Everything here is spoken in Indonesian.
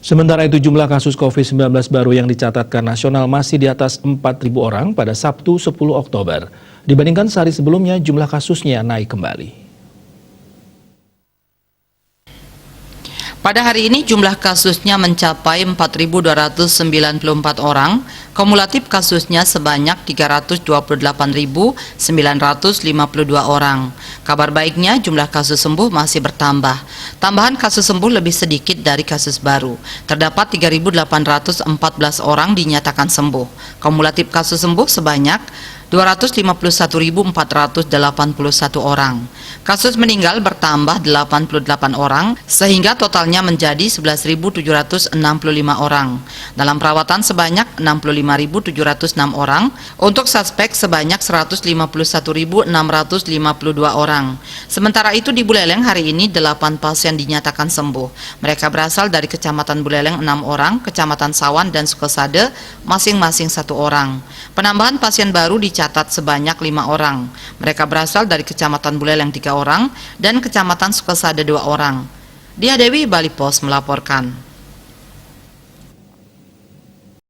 Sementara itu jumlah kasus COVID-19 baru yang dicatatkan nasional masih di atas 4.000 orang pada Sabtu 10 Oktober. Dibandingkan sehari sebelumnya jumlah kasusnya naik kembali. Pada hari ini jumlah kasusnya mencapai 4.294 orang, kumulatif kasusnya sebanyak 328.952 orang. Kabar baiknya jumlah kasus sembuh masih bertambah. Tambahan kasus sembuh lebih sedikit dari kasus baru. Terdapat 3.814 orang dinyatakan sembuh. Kumulatif kasus sembuh sebanyak 251.481 orang. Kasus meninggal bertambah 88 orang sehingga totalnya menjadi 11.765 orang. Dalam perawatan sebanyak 65.706 orang, untuk suspek sebanyak 151.652 orang. Sementara itu di Buleleng hari ini 8 pasien dinyatakan sembuh. Mereka berasal dari Kecamatan Buleleng 6 orang, Kecamatan Sawan dan Sukosade masing-masing 1 orang. Penambahan pasien baru dicatat sebanyak 5 orang. Mereka berasal dari Kecamatan Buleleng 3 orang dan Kecamatan Sukosade 2 orang. Dia Dewi, Bali Pos melaporkan.